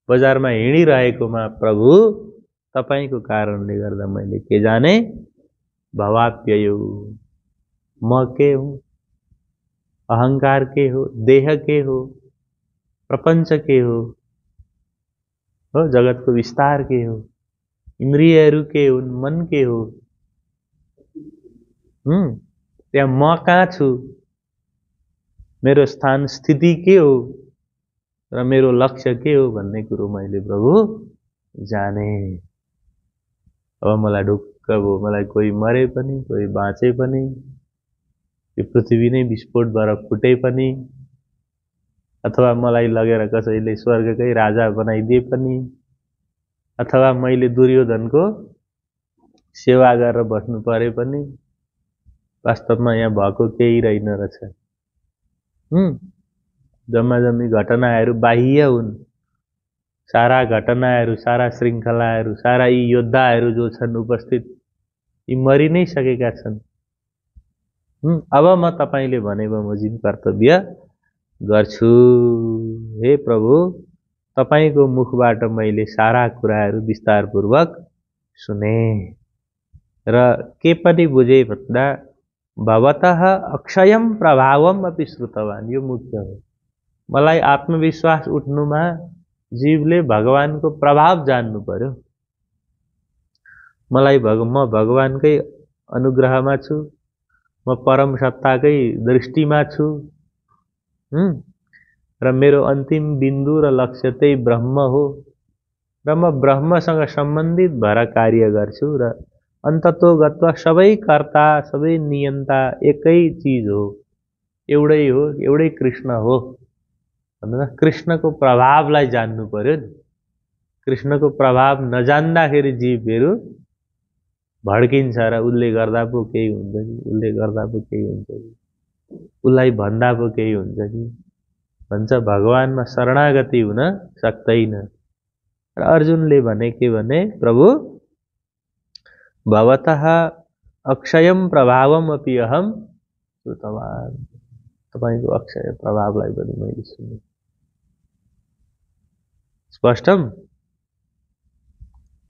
बजारमा हिँडिरहेकोमा प्रभु तपाईको कारणले गर्दा मैले के जाने? भवाप्ययो, म के हुँ, अहंकार के हो, देह के हो, प्रपंच के हो, जगतको विस्तार के हो, इन्द्रियहरू के हुन्, मन के हो, त्यहाँ म कहाँ छु, मेरो स्थान स्थिति के हो र मेरो लक्ष्य के हो भन्ने कुरो मैले प्रभु जाने। अब मलाई ढुक्क भयो। मलाई कोही मरे पनि, कोही बाँचे पनि, यो पृथ्वी नै विस्फोट भएर फुटे पनि, अथवा मलाई लगेर कसैले स्वर्गकै राजा बनाइदिए पनि, अथवा मैले दुर्योधनको सेवा गरेर बस्नु परे पनि, वास्तवमा यहाँ भएको केही रहेन रहेछ। जम्मा जम्मी घटनाहरू बाह्य हुन्। सारा घटनाहरू, सारा श्रृङ्खलाहरू, सारा यी योद्धाहरू जो छन् उपस्थित, यी मरि नै सकेका छन्। अब म तपाईले भने बमोजिम कर्तव्य गर्छु। हे प्रभु, तपाईको मुखबाट मैले सारा कुराहरू विस्तारपूर्वक सुने र के पनि बुझे भन्दा भवतः अक्षयम प्रभावम अपि श्रुतवान। यो मुख्य हो। मलाई आत्मविश्वास उठ्नुमा जीवले भगवानको प्रभाव जान्नु पर्यो। मलाई म भगवानकै अनुग्रहमा छु, म परम सत्ताकै दृष्टिमा छु, र मेरो अन्तिम बिन्दु र लक्ष्य चाहिँ ब्रह्म हो र म ब्रह्मसँग सम्बन्धित भएर कार्य गर्छु र अन्ततोगत्वा सबै कर्ता सबै नियन्ता एकै चीज हो, एउटै हो, एउटै कृष्ण हो भनेर कृष्णको प्रभावलाई जान्नु पर्यो नि। कृष्णको प्रभाव नजान्दाखेरि जीवहरू भड्किन्छ र उसले गर्दा पो केही हुन्छ कि, उसले गर्दा पो केही हुन्छ कि, उसलाई भन्दा पो केही हुन्छ कि भन्छ। भगवानमा शरणागति हुन सक्दैन। र अर्जुनले भने के भने, प्रभु भवतः अक्षयम प्रभावम अपि अहम श्रुतवान। तपाईको अक्षय प्रभावलाई पनि मैले सुने। स्पष्टम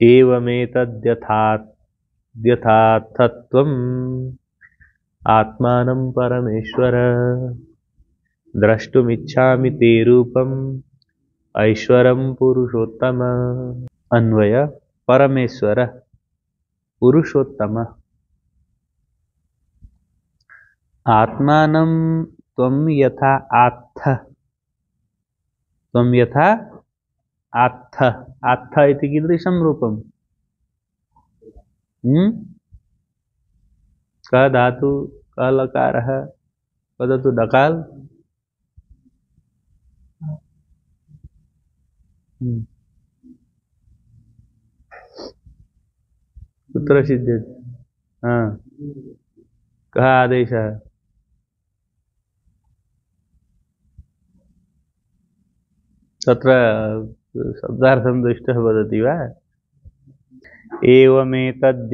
एवमेतद्यथार्थत्वम् आत्मानं परमेश्वर द्रष्टुमिच्छामि ते रूपम् ऐश्वरं पुरुषोत्तम। अन्वय परमेश्वर पुरुषोत्तम आत्मानं त्वं यथा आत्थ, त्वं यथा आत्थ, आत्थ इति कीदृशं रूपम्? क धातु क लकारः वदतु डकाल। कुत्र सिद्ध्यति? कः आदेशः? तत्र शब्दार्थं दृष्टः वदति वा? एवमेतद्यथार्थत्वम्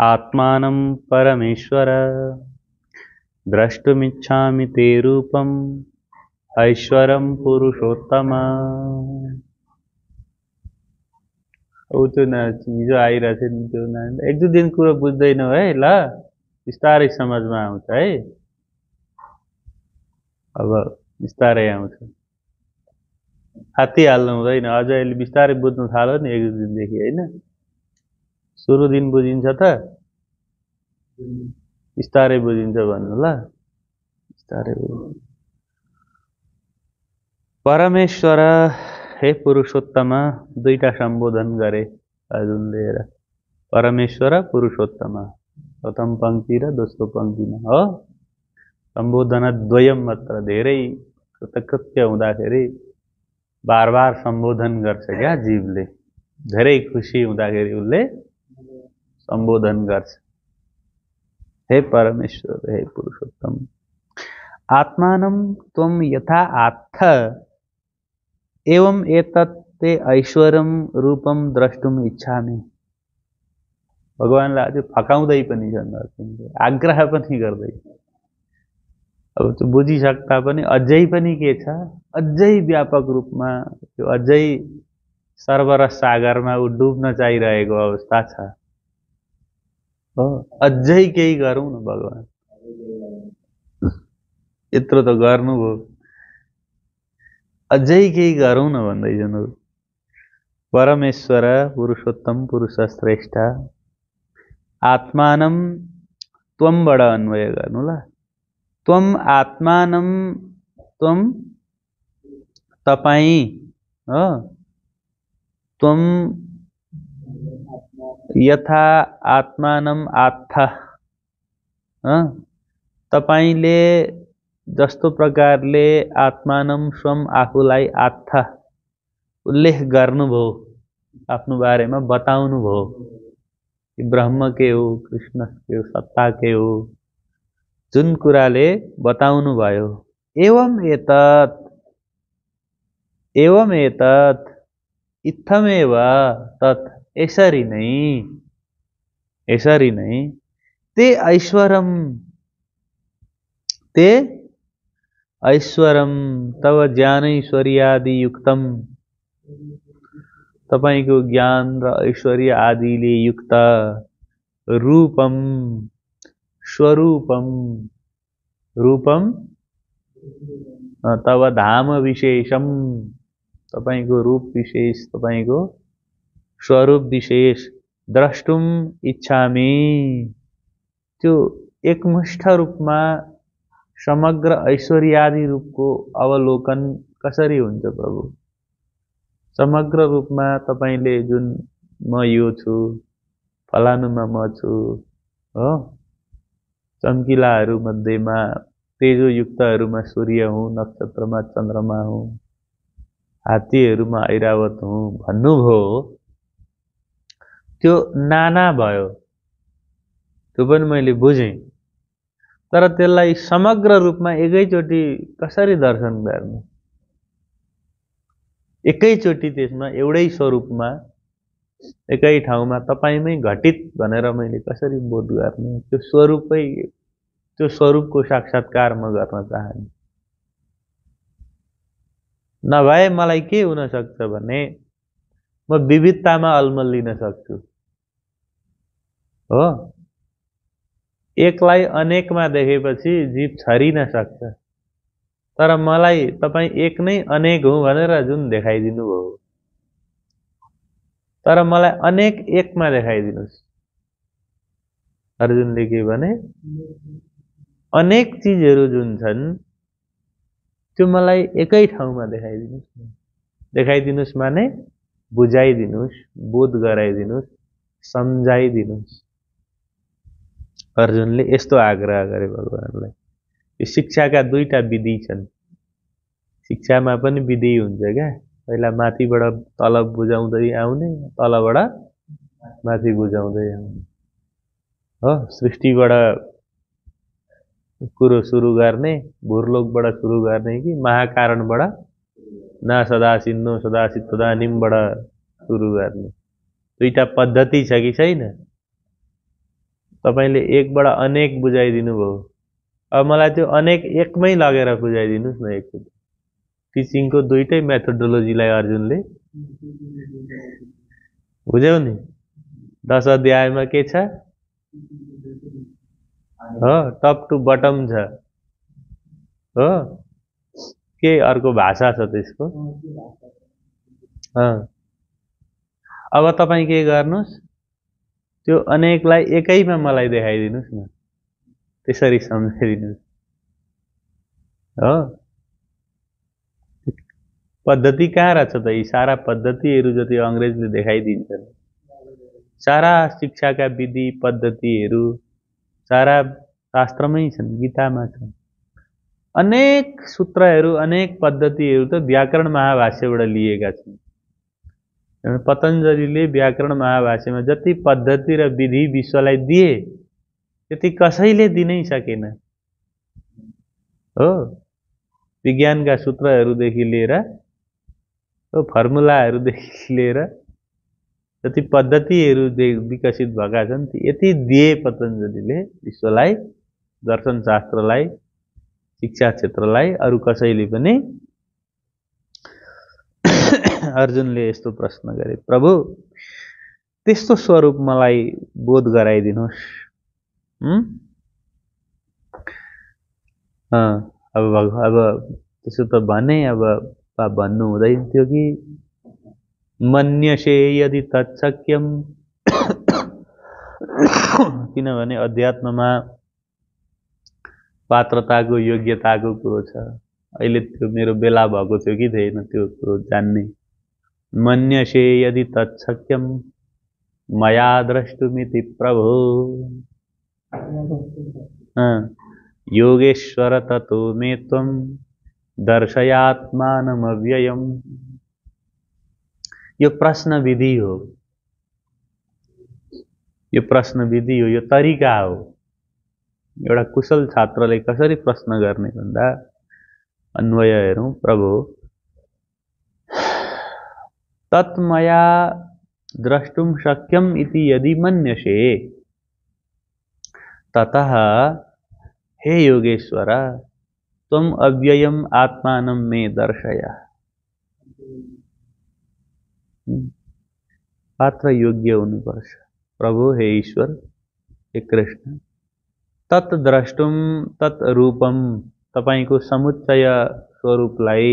आत्मानं परमेश्वर द्रष्टुमिच्छामि ते रूपम् ऐश्वरं पुरुषोत्तम। त्यो हिजो आइरहेको थियो नि, त्यो एक दुई दिन कुरो बुझ्दैनौ है, ल बिस्तारै समझमा आउँछ है। अब बिस्तारै आउँछ, हात्तिहाल्नु हुँदैन। अझ अहिले बिस्तारै बुझ्नु थाल्यो नि एक दुई दिनदेखि, होइन? सुरु दिन बुझिन्छ त बिस्तारै बुझिन्छ भन्नु, ल बिस्तारै बुझ्नु। परमेश्वर हे पुरुषोत्तम दुईटा सम्बोधन गरे अर्जुनले। हेर, परमेश्वर पुरुषोत्तम प्रथम पंक्ति र दोस्रो पंक्तिमा हो। सम्बोधन द्वयम मात्र, धेरै कृतकृत्य हुँदाखेरि बार बार सम्बोधन गर्छ क्या जीवले। धेरै खुसी हुँदाखेरि उसले सम्बोधन गर्छ, हे परमेश्वर हे पुरुषोत्तम आत्मानं त्वं यथा आत्थ एवं एतत् ते ऐश्वरम रूपम द्रष्टुम इच्छामि। भगवानलाई अझै फकाउँदै पनि छन्, आग्रह पनि गर्दै। अब त्यो बुझिसक्दा पनि अझै पनि के छ, अझै व्यापक रूपमा त्यो अझै सर्वरस सागरमा ऊ डुब्न चाहिरहेको अवस्था छ। हो, अझै केही गरौँ न भगवान, यत्रो त गर्नुभयो, अझै केही गरौँ न भन्दैछन्। परमेश्वर पुरुषोत्तम पुरुष श्रेष्ठ आत्मानं त्वमबाट अन्वय गर्नु ल। त्वम आत्मानं त्वम तपाई हो, त्वम यथा आत्मानं आत्थ, तपाईले जस्तो प्रकारले आत्मानं स्वयं आफूलाई आत्थ उल्लेख गर्नुभयो, आफ्नो बारेमा बताउनुभयो कि ब्रह्म के हो, कृष्ण के हो, सत्ता के हो, जुन कुराले बताउनु भयो। एवं एतत् इत्थमेव तत्, यसरी नै ते ऐश्वरम तव ज्ञानैश्वर्यादि युक्तम तपाईको ज्ञान र ऐश्वर्य आदिले युक्त रूपम स्वरूपम रूपम तब धाम विशेषम तपाईको रूप विशेष तपाईको स्वरूप विशेष द्रष्टुम इच्छामि त्यो एकमुष्ट रूपमा समग्र ऐश्वर्यादि रूपको अवलोकन कसरी हुन्छ प्रभु समग्र रूपमा तपाईले जुन म यो छु फलानुमा म छु हो चम्किलाहरू मध्येमा तेजोयुक्तहरूमा सूर्य हुँ नक्षत्रमा चन्द्रमा हुँ हात्तीहरूमा ऐरावत हुँ भन्नुभयो त्यो नाना भयो त्यो पनि मैले बुझेँ तर त्यसलाई समग्र रूपमा एकैचोटि कसरी दर्शन गर्ने एकैचोटि त्यसमा एउटै स्वरूपमा एकै ठाउँमा तपाईमै घटित भनेर मैले कसरी बोध गर्ने त्यो स्वरूपको साक्षात्कार म गर्न चाहन्छु नभए मलाई के हुन सक्छ भने म विविधतामा अलमल्लिन सक्छु हो एकलाई अनेकमा देखेपछि जीव छरिन सक्छ तर मलाई तपाई एक नै अनेक हुँ भनेर जुन देखाइदिनु भयो तर मलाई अनेक एकमा देखाइदिनुस् अर्जुनले के भने अनेक चीजहरू जुन छन् त्यो मलाई एकै ठाउँमा देखाइदिनुस् माने बुझाइदिनुस् बोध गराइदिनुस् सम्झाइदिनुस् अर्जुनले यस्तो आग्रह गरे भगवानलाई यो शिक्षाका दुईटा विधि छन् शिक्षामा पनि विधि हुन्छ क्या पहिला माथिबाट तल बुझाउँदै आउने तलबाट माथि बुझाउँदै आउने हो सृष्टिबाट कुरो सुरु गर्ने भूर्लोकबाट सुरु गर्ने कि महाकारणबाट ना सदासिन्नो सदासित्तदानीमबाट सुरु गर्ने दुईटा पद्धति छ कि छैन तपाईले एकबाट अनेक बुझाइदिनु भयो अब मलाई त्यो अनेक एकमै लगेर बुझाइदिनुस् न एकचोटि टिचिङको दुईटै मेथोडोलोजीलाई अर्जुनले बुझ्यौ नि 10 अध्यायमा के छ हो टप टु बटम छ हो के अर्को भाषा छ त्यसको अब तपाई के गर्नुस् त्यो अनेकलाई एकैमा मलाई देखाइदिनुस् न त्यसरी सम्झाइदिनुस् हो पद्धति कहाँ रहेछ त यी सारा पद्धतिहरू जति अंग्रेजले देखाइदिन्छन् सारा शिक्षाका विधि पद्धतिहरू सारा शास्त्रमै छन् गीतामा छन् अनेक सूत्रहरू अनेक पद्धतिहरू त व्याकरण महाभाष्यबाट लिएका छन् पतञ्जलिले व्याकरण महाभाष्यमा जति पद्धति र विधि विश्वलाई दिए त्यति कसैले दिनै सकेन हो विज्ञानका सूत्रहरूदेखि लिएर फर्मुलाहरूदेखि लिएर जति पद्धतिहरू विकसित भएका छन् यति दिए पतञ्जलिले विश्वलाई दर्शन शास्त्रलाई शिक्षा क्षेत्रलाई अरु कसैले पनि अर्जुनले यस्तो प्रश्न गरे प्रभु त्यस्तो स्वरूप मलाई बोध गराइदिनुस् अब त्यसो त भने अब भन्नु हुँदैन थियो कि मन्यसे यदि तत्सक्यम किनभने अध्यात्ममा पात्रताको योग्यताको कुरो छ अहिले त्यो मेरो बेला भएको थियो कि थिएन त्यो कुरो जान्ने मन्यसे यदि तत्सक्यम मया द्रष्टुमिति प्रभो योगेश्वर ततो मे त्वं दर्शयात्मानमव्ययम् यो प्रश्न विधि हो यो तरिका हो एउटा कुशल छात्रले कसरी प्रश्न गर्ने भन्दा अन्वय हेरौं प्रभु तत्मया द्रष्टुम शक्यम इति यदि मन्यसे ततः हे योगेश्वर त्वं अव्ययम् आत्मानं मे दर्शय पात्र योग्य हुनुपर्छ। प्रभु, हे ईश्वर, हे कृष्ण, तत् द्रष्टुम तत् रूपम, तपाईको समुच्चय स्वरूपलाई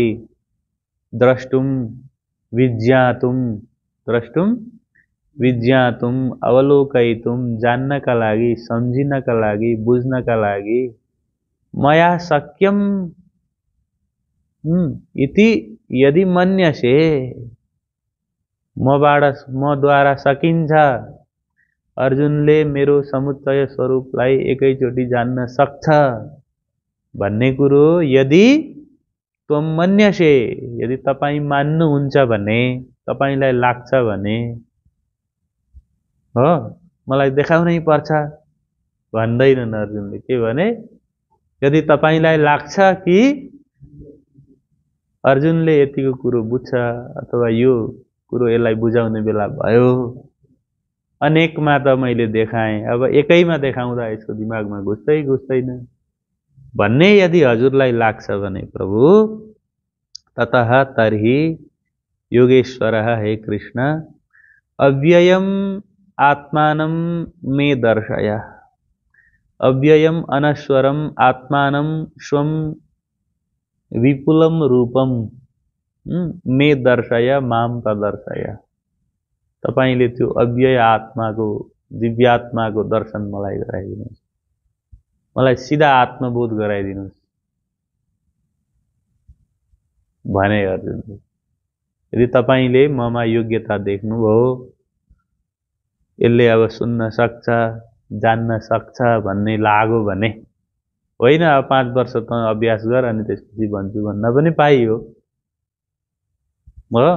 द्रष्टुम विज्ञातुम, द्रष्टुम विज्ञातुम, अवलोकयितुम, जान्नका लागि, सम्झिनका लागि, बुझ्नका लागि मया शक्यम इति यदि मन्यसे, मद्वारा सकिन्छ, अर्जुनले मेरो समुच्चय स्वरूपलाई एकैचोटि जान्न सक्छ भन्ने कुरो यदि त्वम मन्यसे, यदि तपाईं मान्नुहुन्छ भने, तपाईंलाई लाग्छ भने, हो मलाई देखाउनै पर्छ भन्दैनन् अर्जुनले। के भने, यदि तपाईंलाई लाग्छ कि अर्जुनले यतिको कुरो बुझ्छ अथवा यो कुरो यसलाई बुझाउने बेला भयो, अनेकमा त मैले देखाएँ, अब एकैमा देखाउँदा यसको दिमागमा घुस्दैन भन्ने यदि हजुरलाई लाग्छ भने प्रभु, ततः तर्हि योगेश्वरः, हे कृष्ण, अव्ययम आत्मानं मे दर्शय, अव्ययम अनश्वरम आत्मानं स्वं विपुलम रूपम मे दर्शय माम प्रदर्शय। तपाईले त्यो अव्यय आत्माको, दिव्यात्माको दर्शन मलाई गराइदिनुहोस्, मलाई सिधा आत्मबोध गराइदिनुहोस् भने अर्जुनले। यदि तपाईले ममा योग्यता देख्नुभयो, यसले अब सुन्न सक्छ, जान्न सक्छ भन्ने लाग्यो भने, होइन अब 5 वर्ष त अभ्यास गर अनि त्यसपछि भन्छु भन्न पनि पाइयो, हो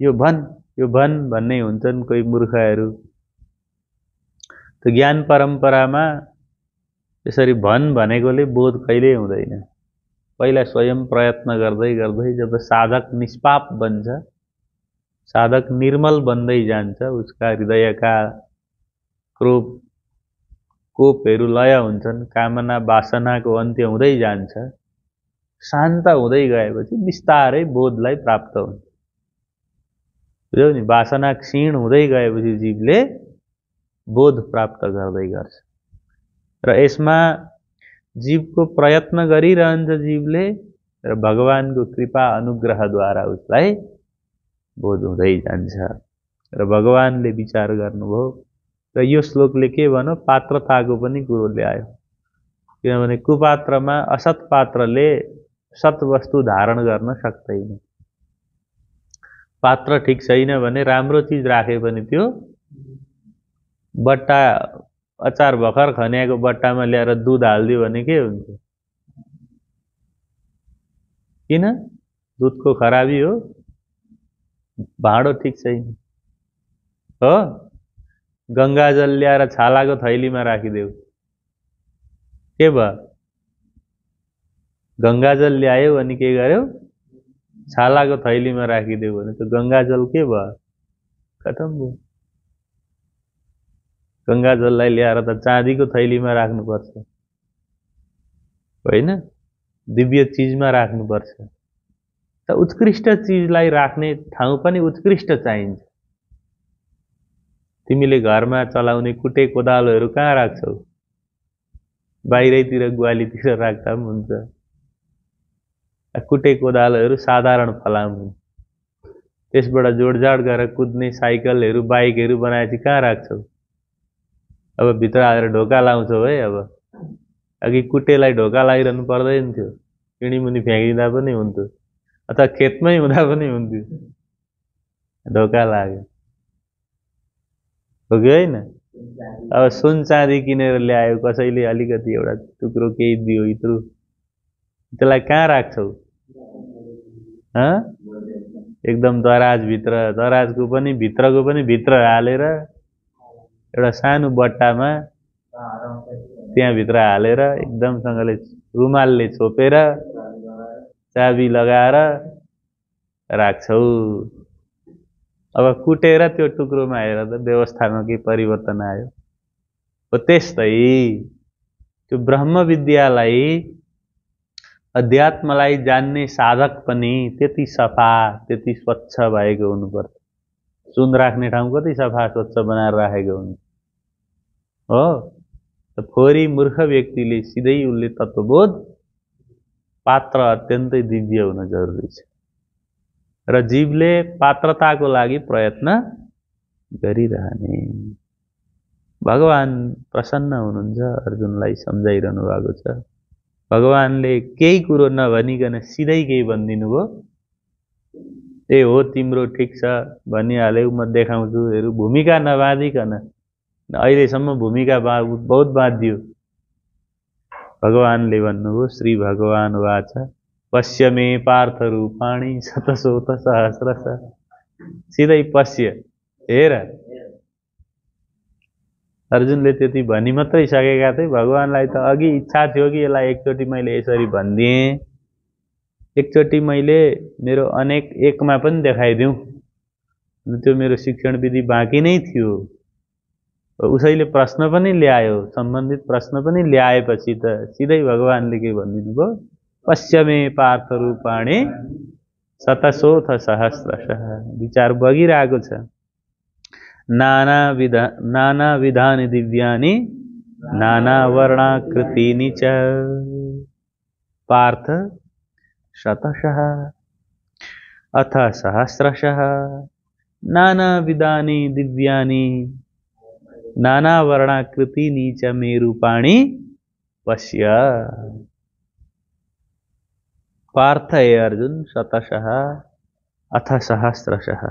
यो भन भन्ने हुन्छन् कोही मूर्खहरू। त्यो ज्ञान परम्परामा यसरी भन भनेकोले बोध कहिल्यै हुँदैन। पहिला स्वयं प्रयत्न गर्दै गर्दै जब साधक निष्पाप बन्छ, साधक निर्मल बन्दै जान्छ, उसका हृदयका कोपहरू लय हुन्छन्, कामना वासनाको अन्त्य हुँदै जान्छ, शान्त हुँदै गएपछि बिस्तारै बोधलाई प्राप्त हुन्छ। बुझ्यौ नि, वासना क्षीण हुँदै गएपछि जीवले बोध प्राप्त गर्दै गर्छ र यसमा जीवको प्रयत्न गरिरहन्छ जीवले, र भगवानको कृपा अनुग्रहद्वारा उसलाई बोध हुँदै जान्छ। र भगवानले विचार गर्नुभयो र यो श्लोकले के भन्यो, पात्रताको पनि कुरो ल्यायो। किनभने कुपात्रमा असत पात्रले सत वस्तु धारण गर्न सक्दैन। पात्र ठीक छैन भने राम्रो चीज राखे पनि त्यो बट्टा, अचार भर्खर खन्याको बट्टामा ल्याएर दुध हाल्दियो भने के हुन्छ? किन? दुधको खराबी हो, भाँडो ठीक छैन, हो? गंगाजल ल्याएर छालाको थैलीमा राखिदेऊ, के भयो? गंगाजल ल्यायो अनि के गर्यो? छालाको थैलीमा राखिदेऊ भने त्यो गंगाजल के भयो? खतम भयो। गंगाजललाई ल्याएर त चाँदीको थैलीमा राख्नुपर्छ, होइन? दिव्य चीजमा राख्नुपर्छ। त उत्कृष्ट चीजलाई राख्ने ठाउँ पनि उत्कृष्ट चाहिन्छ। तिमीले घरमा चलाउने कुटे कोदालोहरू कहाँ राख्छौ? बाहिरैतिर ग्वालीतिर राख्दा पनि हुन्छ। कुटे कोदालोहरू साधारण फलाम हुन्, त्यसबाट जोडजाड गरेर कुद्ने साइकलहरू, बाइकहरू बनाएपछि कहाँ राख्छौ? अब भित्र हालेर ढोका लाउँछौ है। अब अघि कुटेलाई ढोका लागिरहनु पर्दैन थियो, किणीमुनि फ्याँकिदिँदा पनि हुन्थ्यो, अथवा खेतमै हुँदा पनि हुन्थ्यो, ढोका लाग्यो, हो कि होइन? अब सुन चाँदी किनेर ल्यायो, कसैले अलिकति एउटा टुक्रो केही दियो, इत्रु, त्यसलाई कहाँ राख्छौ? एकदम दराजभित्र, दराजको पनि भित्रको पनि भित्र हालेर एउटा सानो बट्टामा त्यहाँ भित्र हालेर एकदमसँगले रुमालले छोपेर चाबी लगाएर राख्छौ। अब कुटेर त्यो टुक्रोमा हेर त व्यवस्थामा के परिवर्तन आयो। हो त्यस्तै त्यो ब्रह्म विद्यालाई, अध्यात्मलाई जान्ने साधक पनि त्यति सफा, त्यति स्वच्छ भएको हुनुपर्छ। सुन राख्ने ठाउँ कति सफा स्वच्छ बनाएर राखेको हुन्छ हो। त फोरी मूर्ख व्यक्तिले सिधै उसले तत्त्वबोध पात्र अत्यन्तै दिव्य हुन जरुरी छ र जीवले पात्रताको लागि प्रयत्न गरिरहने। भगवान प्रसन्न हुनुहुन्छ, अर्जुनलाई सम्झाइरहनु भएको छ। भगवानले केही कुरो नभनिकन सिधै केही भनिदिनु भयो। ए हो तिम्रो ठिक छ भनिहाल्यौ, म देखाउँछु, हेरु भूमिका नबाँधिकन। अहिलेसम्म भूमिका बहुत बाँधियो। भगवानले भन्नुभयो, श्री भगवान वाच पश्य मे पार्थ रूपाणि शतशोथ सहस्रश। सिधै पश्य, हेर। अर्जुनले त्यति भनी मात्रै सकेका थिए। भगवानलाई त अघि इच्छा थियो कि यसलाई एकचोटि मैले यसरी भनिदिएँ, एकचोटि मैले मेरो अनेक एकमा पनि देखाइदिउँ। त्यो मेरो शिक्षण विधि बाँकी नै थियो। उसैले प्रश्न पनि ल्यायो, सम्बन्धित प्रश्न पनि ल्याएपछि त सिधै भगवानले के भनिदिनु भयो, पश्य मे पार्थ रूपाणि शतशोथ सहस्रशः। विचार बगिरहेको छ। नाना विधानि दिव्यानि नाना वर्णाकृतीनि च पार्थ शतशः अथ सहस्रशः नाना विधानि दिव्यानि नाना वर्णाकृतीनि च मे रूपाणि पश्य। पार्थ हे अर्जुन, शतशः अथ सहस्रशः।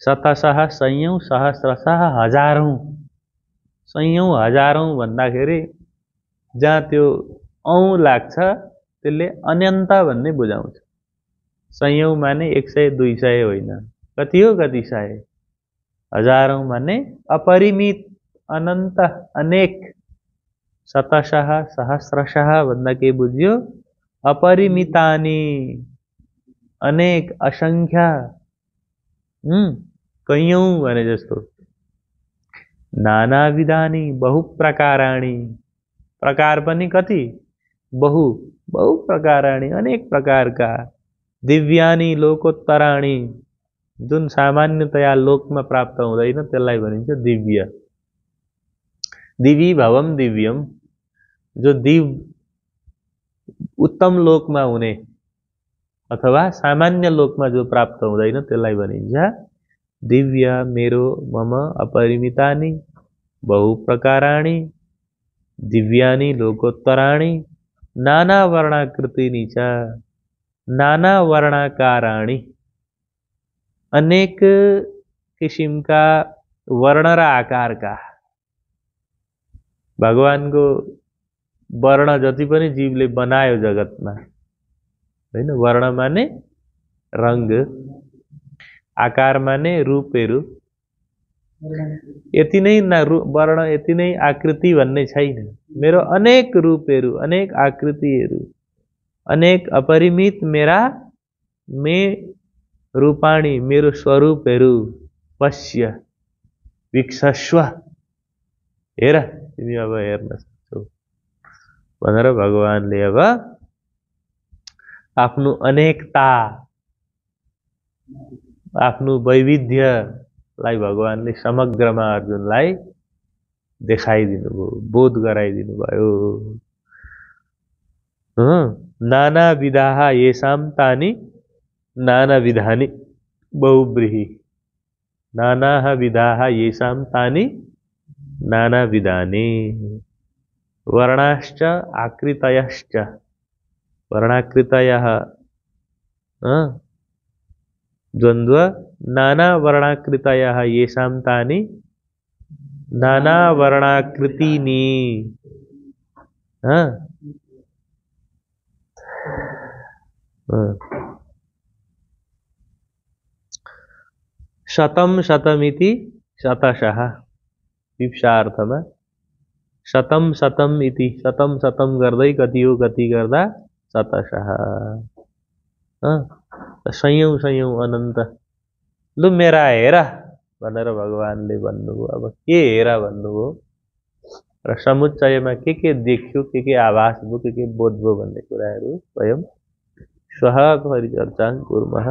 शतशः सयौं, सहस्रशः हजारौं। सयौं हजारौं भन्दाखेरि जहाँ त्यो औं लाग्छ त्यसले अनन्त भन्ने बुझाउँछ। सयौं माने 100 200 होइन, कति हो कति सय। हजारौं माने अपरिमित, अनन्त, अनेक। शतशः सहस्रशः भन्दा के बुझ्यो, अपरिमितानि, अनेक, असंख्य, कैयौं भने जस्तो। नाना विधानि, बहु प्रकाराणि, प्रकार पनि कति, बहु प्रकाराणि, अनेक प्रकारका। दिव्यानि लोकोत्तराणि, जुन सामान्यतया लोकमा प्राप्त हुँदैन त्यसलाई भनिन्छ दिव्य। दिवी भवम दिव्यम, जो दिव उत्तम लोकमा हुने अथवा सामान्य लोकमा जो प्राप्त हुँदैन त्यसलाई भनिन्छ दिव्य। मेरो मम अपरिमितानि बहु प्रकाराणि दिव्यानि लोकोत्तराणि नाना वर्णाकृतीनि च, नाना वर्णाकाराणि, अनेक किसिम का वर्ण र आकार का। भगवानको वर्ण जति पनि जीवले बनायो जगतमा, हैन, वर्ण माने रंग, आकार माने रूपहरू। यति नै वर्ण, यति नै आकृति भन्ने छैन। मेरो अनेक रूपहरू, अनेक आकृतिहरू, अनेक अपरिमित मेरा मे रूपाणी, मेरो स्वरूपहरू पश्य, विक्षस्व, हेर, तिमी अब हेर्न सक्छौ भनेर भगवानले अब आफ्नो अनेकता, आफ्नो वैविध्यलाई भगवानले समग्रमा अर्जुनलाई देखाइदिनु भयो, बोध गराइदिनु भयो। नाना विधाः येषां तानि नाना विधानि बहुब्रीहि। नानाः विधाः येषां तानि नाना विधानि। वर्णाश्च आकृतयश्च, वर्णाकृतयः द्वन्द्व, नाना वर्णाकृतयः येषां तानि नाना वर्णाकृतीनि। शतम शतमिति शतशः, विप्सार्थमा शतम शतम इति, शतम शतम गर्दै कति हो कति गर्दा शतशः, सयौं सयौं अनन्त। लु मेरा हेर भनेर भगवानले भन्नुभयो। अब के हेर भन्नुभयो र समुच्चयमा के देख्यो, के आभास भयो, के बोध भयो भन्ने कुराहरू स्वयं श्वः परिचर्चां कुर्मः।